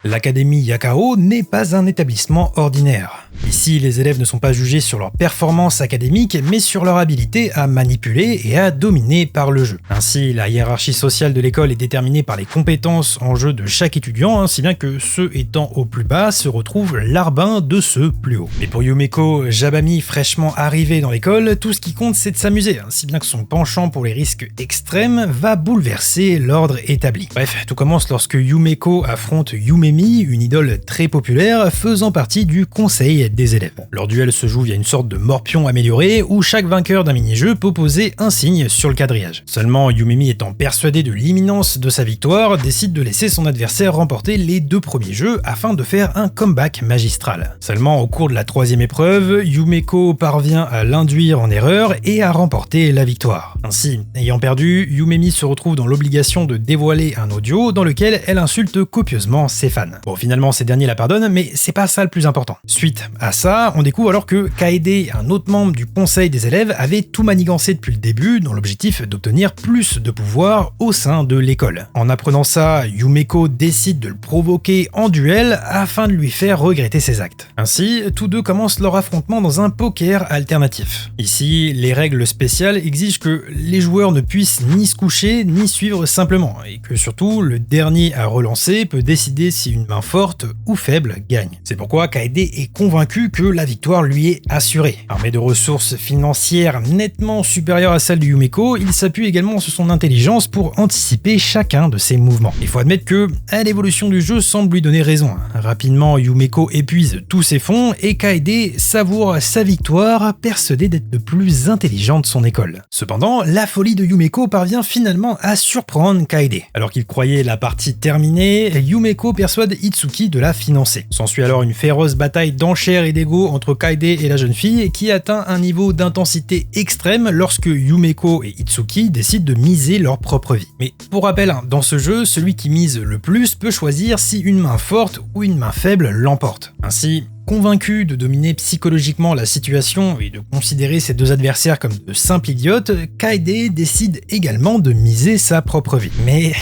L'Académie Yakao n'est pas un établissement ordinaire. Ici, les élèves ne sont pas jugés sur leur performance académique, mais sur leur habilité à manipuler et à dominer par le jeu. Ainsi, la hiérarchie sociale de l'école est déterminée par les compétences en jeu de chaque étudiant, si bien que ceux étant au plus bas se retrouvent larbins de ceux plus hauts. Mais pour Yumeko Jabami, fraîchement arrivé dans l'école, tout ce qui compte c'est de s'amuser, si bien que son penchant pour les risques extrêmes va bouleverser l'ordre établi. Bref, tout commence lorsque Yumeko affronte Yumemi, une idole très populaire faisant partie du conseil des élèves. Leur duel se joue via une sorte de morpion amélioré où chaque vainqueur d'un mini-jeu peut poser un signe sur le quadrillage. Seulement, Yumemi étant persuadé de l'imminence de sa victoire, décide de laisser son adversaire remporter les 2 premiers jeux afin de faire un comeback magistral. Seulement, au cours de la 3e épreuve, Yumeko parvient à l'induire en erreur et à remporter la victoire. Ainsi, ayant perdu, Yumemi se retrouve dans l'obligation de dévoiler un audio dans lequel elle insulte copieusement ses fans. Bon, finalement, ces derniers la pardonnent, mais c'est pas ça le plus important. Suite à ça, on découvre alors que Kaede, un autre membre du conseil des élèves, avait tout manigancé depuis le début dans l'objectif d'obtenir plus de pouvoir au sein de l'école. En apprenant ça, Yumeko décide de le provoquer en duel afin de lui faire regretter ses actes. Ainsi, tous deux commencent leur affrontement dans un poker alternatif. Ici, les règles spéciales exigent que les joueurs ne puissent ni se coucher ni suivre simplement, et que surtout, le dernier à relancer peut décider si une main forte ou faible gagne. C'est pourquoi Kaede est convaincu que la victoire lui est assurée. Armé de ressources financières nettement supérieures à celles de Yumeko, il s'appuie également sur son intelligence pour anticiper chacun de ses mouvements. Il faut admettre que l'évolution du jeu semble lui donner raison. Rapidement, Yumeko épuise tous ses fonds et Kaede savoure sa victoire, persuadé d'être le plus intelligent de son école. Cependant, la folie de Yumeko parvient finalement à surprendre Kaede. Alors qu'il croyait la partie terminée, Yumeko persuade Itsuki de la financer. S'ensuit alors une féroce bataille d'enchères et d'ego entre Kaede et la jeune fille qui atteint un niveau d'intensité extrême lorsque Yumeko et Itsuki décident de miser leur propre vie. Mais pour rappel, dans ce jeu, celui qui mise le plus peut choisir si une main forte ou une main faible l'emporte. Ainsi, convaincu de dominer psychologiquement la situation et de considérer ses deux adversaires comme de simples idiotes, Kaede décide également de miser sa propre vie. Mais,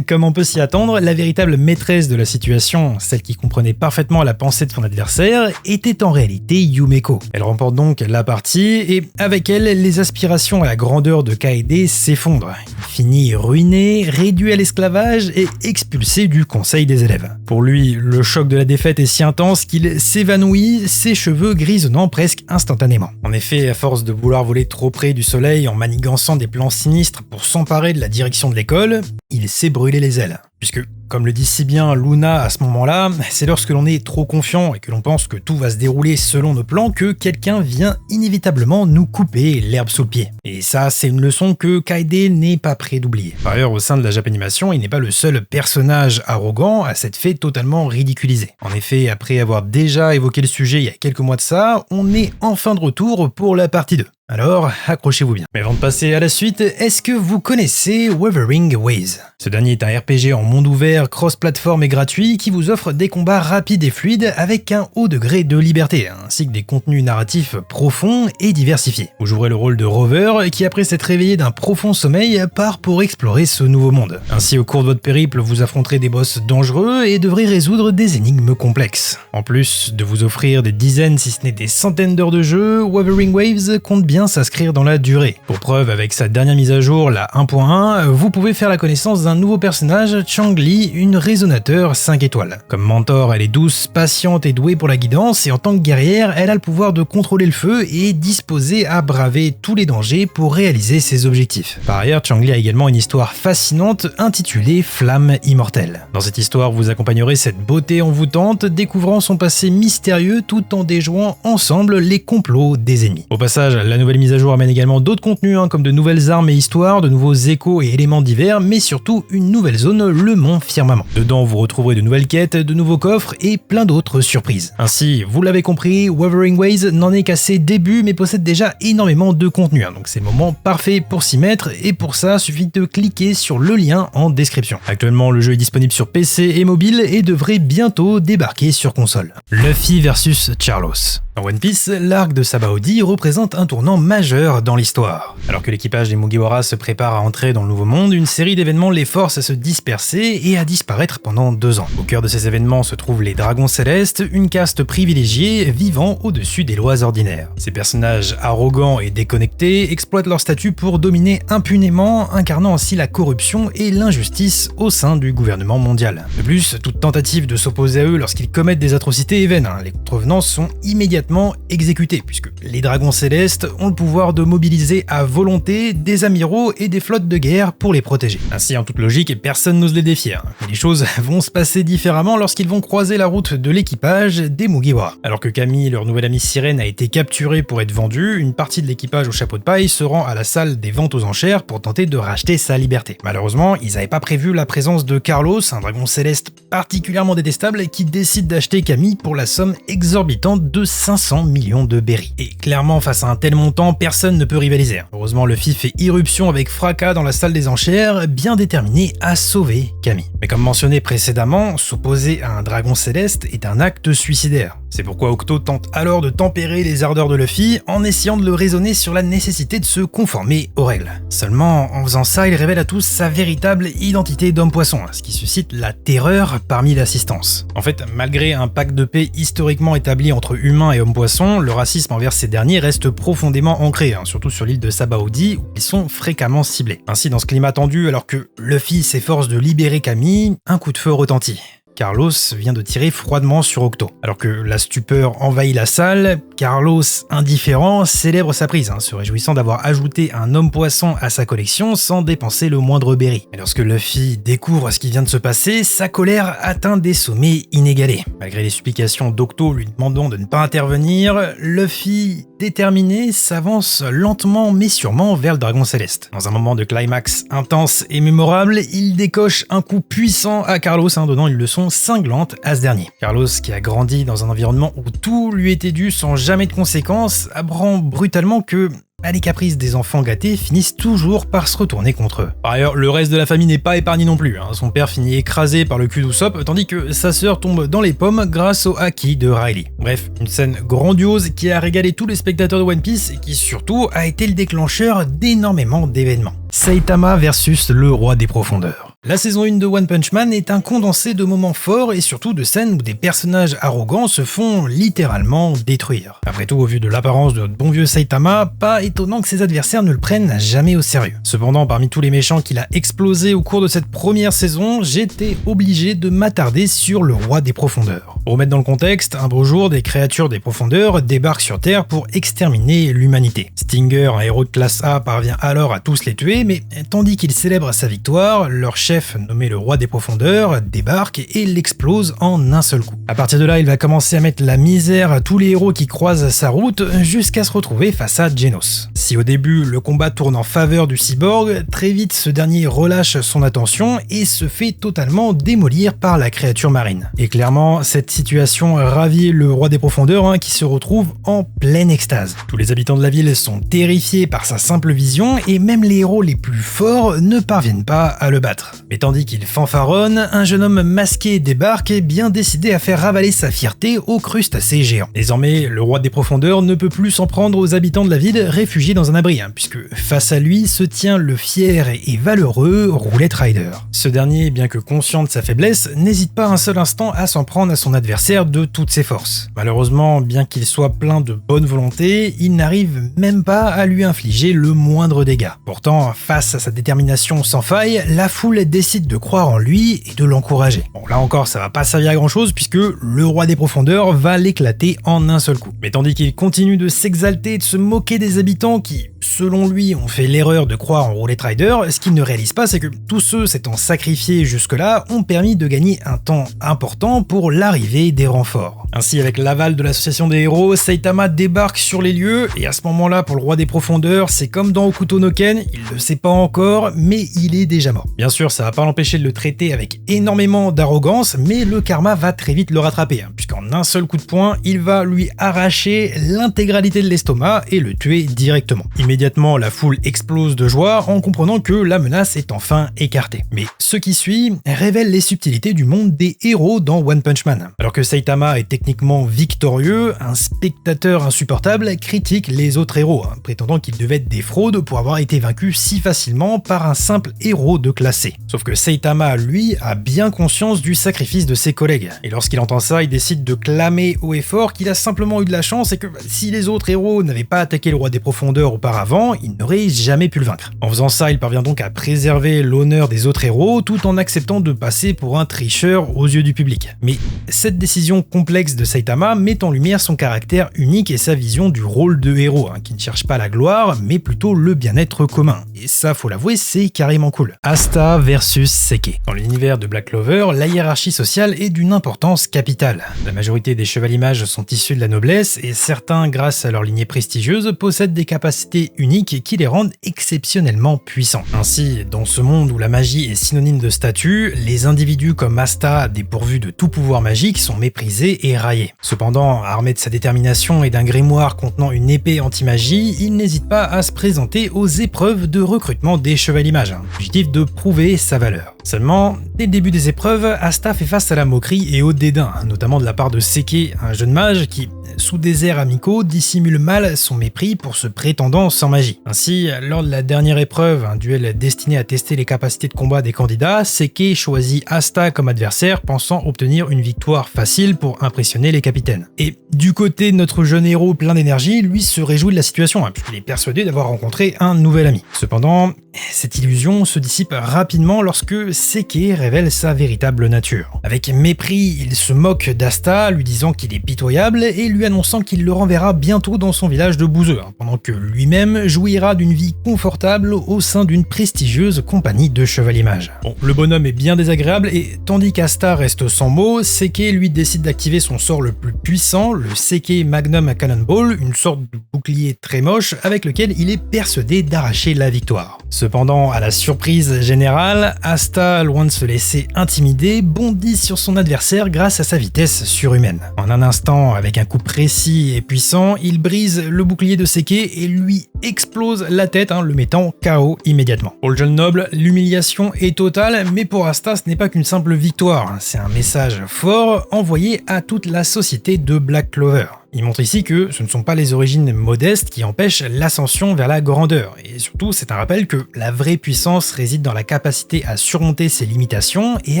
comme on peut s'y attendre, la véritable maîtresse de la situation, celle qui comprenait parfaitement la pensée de son adversaire, était en réalité Yumeko. Elle remporte donc la partie et avec elle, les aspirations à la grandeur de Kaede s'effondrent. Il finit ruiné, réduit à l'esclavage et expulsé du conseil des élèves. Pour lui, le choc de la défaite est si intense qu'il s'évanouit, ses cheveux grisonnant presque instantanément. En effet, à force de vouloir voler trop près du soleil en manigançant des plans sinistres pour s'emparer de la direction de l'école, il s'est brûlé les ailes. Puisque, comme le dit si bien Luna à ce moment-là, c'est lorsque l'on est trop confiant et que l'on pense que tout va se dérouler selon nos plans que quelqu'un vient inévitablement nous couper l'herbe sous le pied. Et ça, c'est une leçon que Kaede n'est pas prêt d'oublier. Par ailleurs, au sein de la Japanimation, il n'est pas le seul personnage arrogant à s'être fait totalement ridiculiser. En effet, après avoir déjà évoqué le sujet il y a quelques mois de ça, on est enfin de retour pour la partie 2. Alors, accrochez-vous bien. Mais avant de passer à la suite, est-ce que vous connaissez Wuthering Waves ? Ce dernier est un RPG en monde ouvert, cross-platform et gratuit qui vous offre des combats rapides et fluides avec un haut degré de liberté, ainsi que des contenus narratifs profonds et diversifiés. Vous jouerez le rôle de Rover qui, après s'être réveillé d'un profond sommeil, part pour explorer ce nouveau monde. Ainsi, au cours de votre périple, vous affronterez des boss dangereux et devrez résoudre des énigmes complexes. En plus de vous offrir des dizaines, si ce n'est des centaines d'heures de jeu, Wuthering Waves compte bien s'inscrire dans la durée. Pour preuve, avec sa dernière mise à jour, la 1.1, vous pouvez faire la connaissance d'un nouveau personnage, Changli, une résonateur 5 étoiles. Comme mentor, elle est douce, patiente et douée pour la guidance, et en tant que guerrière, elle a le pouvoir de contrôler le feu et est disposée à braver tous les dangers pour réaliser ses objectifs. Par ailleurs, Changli a également une histoire fascinante intitulée Flamme immortelle. Dans cette histoire, vous accompagnerez cette beauté envoûtante, découvrant son passé mystérieux tout en déjouant ensemble les complots des ennemis. Au passage, la nouvelle mise à jour amène également d'autres contenus comme de nouvelles armes et histoires, de nouveaux échos et éléments divers, mais surtout une nouvelle zone, le Mont Firmament. Dedans, vous retrouverez de nouvelles quêtes, de nouveaux coffres et plein d'autres surprises. Ainsi, vous l'avez compris, Wuthering Waves n'en est qu'à ses débuts, mais possède déjà énormément de contenu, donc c'est le moment parfait pour s'y mettre, et pour ça, suffit de cliquer sur le lien en description. Actuellement, le jeu est disponible sur PC et mobile et devrait bientôt débarquer sur console. Luffy versus Charlos. Dans One Piece, l'arc de Sabaody représente un tournant événement majeur dans l'histoire. Alors que l'équipage des Mugiwara se prépare à entrer dans le Nouveau Monde, une série d'événements les force à se disperser et à disparaître pendant 2 ans. Au cœur de ces événements se trouvent les Dragons Célestes, une caste privilégiée vivant au-dessus des lois ordinaires. Ces personnages arrogants et déconnectés exploitent leur statut pour dominer impunément, incarnant ainsi la corruption et l'injustice au sein du gouvernement mondial. De plus, toute tentative de s'opposer à eux lorsqu'ils commettent des atrocités est vaine. Les contrevenants sont immédiatement exécutés, puisque les Dragons Célestes ont le pouvoir de mobiliser à volonté des amiraux et des flottes de guerre pour les protéger. Ainsi, en toute logique, personne n'ose les défier. Mais les choses vont se passer différemment lorsqu'ils vont croiser la route de l'équipage des Mugiwara. Alors que Camille, leur nouvelle amie sirène, a été capturée pour être vendue, une partie de l'équipage au chapeau de paille se rend à la salle des ventes aux enchères pour tenter de racheter sa liberté. Malheureusement, ils n'avaient pas prévu la présence de Carlos, un dragon céleste particulièrement détestable qui décide d'acheter Camille pour la somme exorbitante de 500 millions de berries. Et clairement, face à un tel montant, personne ne peut rivaliser. Heureusement, Luffy fait irruption avec fracas dans la salle des enchères, bien déterminé à sauver Camille. Mais comme mentionné précédemment, s'opposer à un dragon céleste est un acte suicidaire. C'est pourquoi Octo tente alors de tempérer les ardeurs de Luffy en essayant de le raisonner sur la nécessité de se conformer aux règles. Seulement, en faisant ça, il révèle à tous sa véritable identité d'homme-poisson, ce qui suscite la terreur parmi l'assistance. En fait, malgré un pacte de paix historiquement établi entre humains et hommes-poissons, le racisme envers ces derniers reste profondément ancré, surtout sur l'île de Sabaody où ils sont fréquemment ciblés. Ainsi, dans ce climat tendu, alors que Luffy s'efforce de libérer Camille, un coup de feu retentit. Carlos vient de tirer froidement sur Octo. Alors que la stupeur envahit la salle, Carlos, indifférent, célèbre sa prise, se réjouissant d'avoir ajouté un homme-poisson à sa collection sans dépenser le moindre berry. Mais lorsque Luffy découvre ce qui vient de se passer, sa colère atteint des sommets inégalés. Malgré les supplications d'Octo lui demandant de ne pas intervenir, Luffy, déterminé, s'avance lentement mais sûrement vers le dragon céleste. Dans un moment de climax intense et mémorable, il décoche un coup puissant à Carlos, donnant une leçon cinglante à ce dernier. Carlos, qui a grandi dans un environnement où tout lui était dû sans jamais de conséquences, apprend brutalement que les caprices des enfants gâtés finissent toujours par se retourner contre eux. Par ailleurs, le reste de la famille n'est pas épargné non plus. Son père finit écrasé par le cul d'Usopp, tandis que sa sœur tombe dans les pommes grâce au haki de Riley. Bref, une scène grandiose qui a régalé tous les spectateurs de One Piece et qui surtout a été le déclencheur d'énormément d'événements. Saitama versus le roi des profondeurs. La saison 1 de One Punch Man est un condensé de moments forts et surtout de scènes où des personnages arrogants se font littéralement détruire. Après tout, au vu de l'apparence de notre bon vieux Saitama, pas étonnant que ses adversaires ne le prennent jamais au sérieux. Cependant, parmi tous les méchants qu'il a explosé au cours de cette première saison, j'étais obligé de m'attarder sur le roi des profondeurs. Pour remettre dans le contexte, un beau jour, des créatures des profondeurs débarquent sur Terre pour exterminer l'humanité. Stinger, un héros de classe A, parvient alors à tous les tuer, mais tandis qu'il célèbre sa victoire, leur chef, nommé le roi des profondeurs, débarque et l'explose en un seul coup. À partir de là, il va commencer à mettre la misère à tous les héros qui croisent sa route jusqu'à se retrouver face à Genos. Si au début, le combat tourne en faveur du cyborg, très vite ce dernier relâche son attention et se fait totalement démolir par la créature marine. Et clairement, cette situation ravit le roi des profondeurs qui se retrouve en pleine extase. Tous les habitants de la ville sont terrifiés par sa simple vision et même les héros les plus forts ne parviennent pas à le battre. Mais tandis qu'il fanfaronne, un jeune homme masqué débarque et bien décidé à faire ravaler sa fierté aux crustacés géants. Désormais, le roi des profondeurs ne peut plus s'en prendre aux habitants de la ville réfugiés dans un abri, puisque face à lui se tient le fier et valeureux Roulette Rider. Ce dernier, bien que conscient de sa faiblesse, n'hésite pas un seul instant à s'en prendre à son adversaire de toutes ses forces. Malheureusement, bien qu'il soit plein de bonne volonté, il n'arrive même pas à lui infliger le moindre dégât. Pourtant, face à sa détermination sans faille, la foule décide de croire en lui et de l'encourager. Bon, là encore, ça va pas servir à grand chose puisque le roi des profondeurs va l'éclater en un seul coup. Mais tandis qu'il continue de s'exalter et de se moquer des habitants qui, selon lui, ont fait l'erreur de croire en Roulette Rider, ce qu'il ne réalise pas, c'est que tous ceux s'étant sacrifiés jusque-là ont permis de gagner un temps important pour l'arrivée des renforts. Ainsi, avec l'aval de l'association des héros, Saitama débarque sur les lieux et à ce moment-là, pour le roi des profondeurs, c'est comme dans Hokuto no Ken, il le sait pas encore, mais il est déjà mort. Bien sûr, ça va pas l'empêcher de le traiter avec énormément d'arrogance, mais le karma va très vite le rattraper, puisqu'en En un seul coup de poing, il va lui arracher l'intégralité de l'estomac et le tuer directement. Immédiatement, la foule explose de joie en comprenant que la menace est enfin écartée. Mais ce qui suit révèle les subtilités du monde des héros dans One Punch Man. Alors que Saitama est techniquement victorieux, un spectateur insupportable critique les autres héros, prétendant qu'ils devaient être des fraudes pour avoir été vaincus si facilement par un simple héros de classe C. Sauf que Saitama, lui, a bien conscience du sacrifice de ses collègues. Et lorsqu'il entend ça, il décide de clamer haut et fort qu'il a simplement eu de la chance et que si les autres héros n'avaient pas attaqué le roi des profondeurs auparavant, il n'aurait jamais pu le vaincre. En faisant ça, il parvient donc à préserver l'honneur des autres héros tout en acceptant de passer pour un tricheur aux yeux du public. Mais cette décision complexe de Saitama met en lumière son caractère unique et sa vision du rôle de héros, qui ne cherche pas la gloire, mais plutôt le bien-être commun. Et ça, faut l'avouer, c'est carrément cool. Asta versus Seke. Dans l'univers de Black Clover, la hiérarchie sociale est d'une importance capitale. La majorité des chevaliers mages sont issus de la noblesse et certains, grâce à leur lignée prestigieuse, possèdent des capacités uniques qui les rendent exceptionnellement puissants. Ainsi, dans ce monde où la magie est synonyme de statut, les individus comme Asta, dépourvus de tout pouvoir magique, sont méprisés et raillés. Cependant, armé de sa détermination et d'un grimoire contenant une épée anti-magie, il n'hésite pas à se présenter aux épreuves de recrutement des chevaliers mages, objectif de prouver sa valeur. Seulement, dès le début des épreuves, Asta fait face à la moquerie et au dédain, notamment de la part de Seke, un jeune mage qui, sous des airs amicaux, dissimule mal son mépris pour ce prétendant sans magie. Ainsi, lors de la dernière épreuve, un duel destiné à tester les capacités de combat des candidats, Seke choisit Asta comme adversaire, pensant obtenir une victoire facile pour impressionner les capitaines. Et du côté de notre jeune héros plein d'énergie, lui se réjouit de la situation, puisqu'il est persuadé d'avoir rencontré un nouvel ami. Cependant, cette illusion se dissipe rapidement lorsque Seke révèle sa véritable nature. Avec mépris, il se moque d'Asta, lui disant qu'il est pitoyable et lui annonçant qu'il le renverra bientôt dans son village de Bouzeux, pendant que lui-même jouira d'une vie confortable au sein d'une prestigieuse compagnie de chevaliers mages. Bon, le bonhomme est bien désagréable et tandis qu'Asta reste sans mots, Seke lui décide d'activer son sort le plus puissant, le Seke Magnum Cannonball, une sorte de bouclier très moche avec lequel il est persuadé d'arracher la victoire. Cependant, à la surprise générale, Asta, loin de se laisser intimider, bondit sur son adversaire grâce à sa vitesse surhumaine. En un instant, avec un coup précis et puissant, il brise le bouclier de Seke et lui explose la tête, le mettant KO immédiatement. Pour le jeune noble, l'humiliation est totale, mais pour Asta, ce n'est pas qu'une simple victoire, c'est un message fort envoyé à toute la société de Black Clover. Il montre ici que ce ne sont pas les origines modestes qui empêchent l'ascension vers la grandeur, et surtout c'est un rappel que la vraie puissance réside dans la capacité à surmonter ses limitations et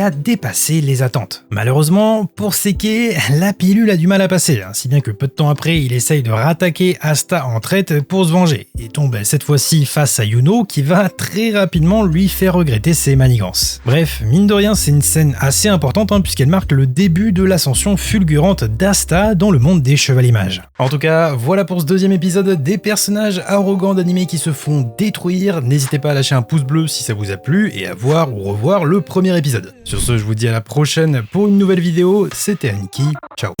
à dépasser les attentes. Malheureusement, pour Seke, la pilule a du mal à passer, si bien que peu de temps après, il essaye de rattaquer Asta en traite pour se venger, et tombe cette fois-ci face à Yuno qui va très rapidement lui faire regretter ses manigances. Bref, mine de rien, c'est une scène assez importante puisqu'elle marque le début de l'ascension fulgurante d'Asta dans le monde des chevaliers mages. En tout cas, voilà pour ce deuxième épisode des personnages arrogants d'anime qui se font détruire. N'hésitez pas à lâcher un pouce bleu si ça vous a plu et à voir ou revoir le premier épisode. Sur ce, je vous dis à la prochaine pour une nouvelle vidéo. C'était Aniki, ciao.